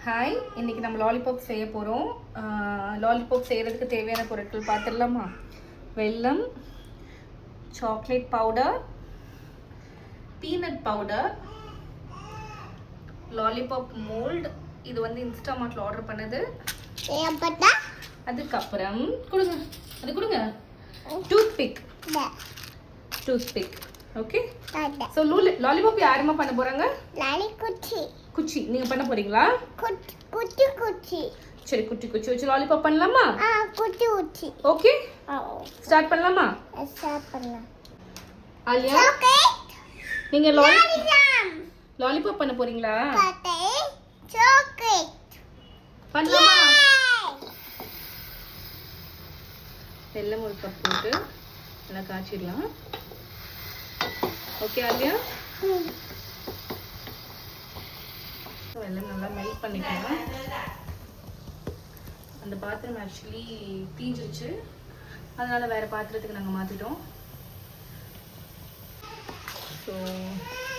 Hi, இன்றைக்கி நம்ம lollipop செய்ய போகிறோம். லாலிபாப் செய்கிறதுக்கு தேவையான பொருட்கள் பார்த்துடலாமா? வெல்லம், chocolate powder, peanut powder, lollipop mould. இது வந்து இன்ஸ்டாமார்ட்டில் ஆர்டர் பண்ணது. அதுக்கப்புறம் கொடுங்க, அது கொடுங்க. டூத்பிக். ஓகே. ஸோ லாலிபாப் யாருமா பண்ண போகிறாங்க? குச்சி நீங்க பண்ண போறீங்களா? குச்சி சரி, குட்டி குச்சி வச்சு லாலிபாப் பண்ணலாமா? குச்சி ஓகே, ஸ்டார்ட் பண்ணலாமா? ஸ்டார்ட் பண்ணலாம். ஆலியா, நீங்க லாலிபாப் பண்ண போறீங்களா? சாக்லேட் பண்ணலாமா? வெல்லம் ஒரு கப் போட்டு நல்லா காய்ச்சிடலாம். ஓகே ஆலியா, வெல்லம் நல்லா மெல்ட் பண்ணிக்கலாம். அந்த பாத்திரம் ஆக்சுவலி தீஞ்சிருச்சு, அதனால வேற பாத்திரத்துக்கு நாங்கள் மாற்றிட்டோம். ஸோ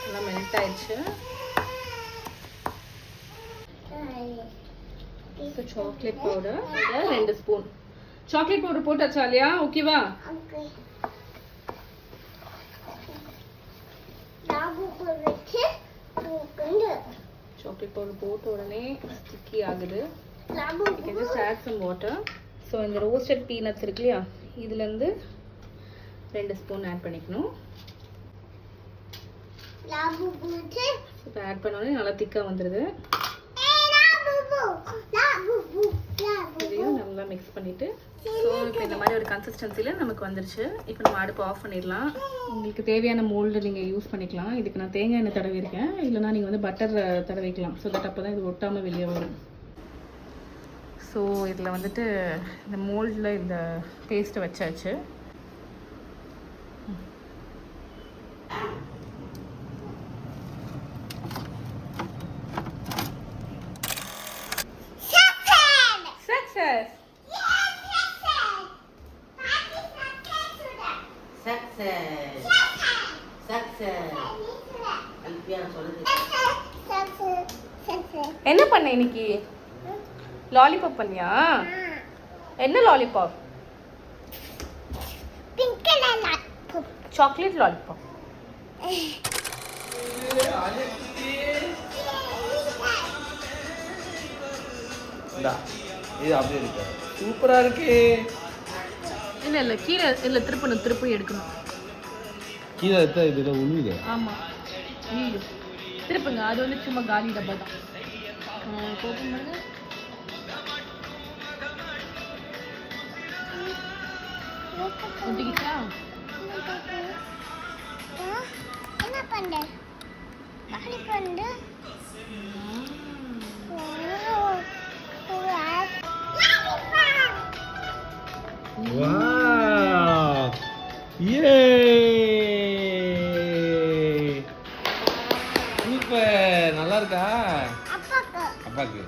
நல்லா மெல்ட் ஆயிடுச்சு. So chocolate powder 2 spoon chocolate powder போட்டாச்சா இல்லையா? ஓகேவா? சாக்லேட் பவுடர் போட்ட உடனே ஸ்டிக்கி ஆகுது. you can just add some water. So இந்த ரோஸ்டட் பீனட்ஸ் இருக்கு இல்லையா, இதுலேருந்து 2 ஸ்பூன் ஆட் பண்ணிக்கணும். இப்போ ஆட் பண்ணோடனே நல்லா திக்காக வந்துடுது. இதையும் நல்லா மிக்ஸ் பண்ணிவிட்டு, ஸோ இப்போ இந்த மாதிரி ஒரு கன்சிஸ்டன்சியில் நமக்கு வந்துருச்சு. இப்போ நம்ம அடுப்பு ஆஃப் பண்ணிடலாம். உங்களுக்கு தேவையான மோல்டு நீங்கள் யூஸ் பண்ணிக்கலாம். இதுக்கு நான் தேங்காய் எண்ணெய் தடவிருக்கேன், இல்லைனா நீங்கள் வந்து பட்டர் தடவிக்கலாம். ஸோ தட் அப்போ தான் இது ஒட்டாமல் வெளியே வரும். ஸோ இதில் வந்துட்டு இந்த மோல்டில் இந்த பேஸ்ட்டை வச்சாச்சு. என்ன பண்ண இன்னைக்கு? லாலிபாப் பண்ணியா? என்ன லாலிபாப்? Chocolate lollipop. இது அப்படியே இருக்கு, சூப்பரா இருக்கு. இல்ல இல்ல, கீழே இல்ல, திருப்பி எடுக்கணும். கீழே எடுத்தா இதுல உழுவுது. ஆமா, திருப்புங்க. அது வந்து சும்மா காலி டப்பா தான். ஓபன் பண்ணுங்க. ஒட்டிக்கிட்டா? என்ன பண்ணு? நாளை பண்ணு. Wow! Yay! சூப்பர், நல்லா இருக்கா? அப்பாக்கு அப்பாக்கு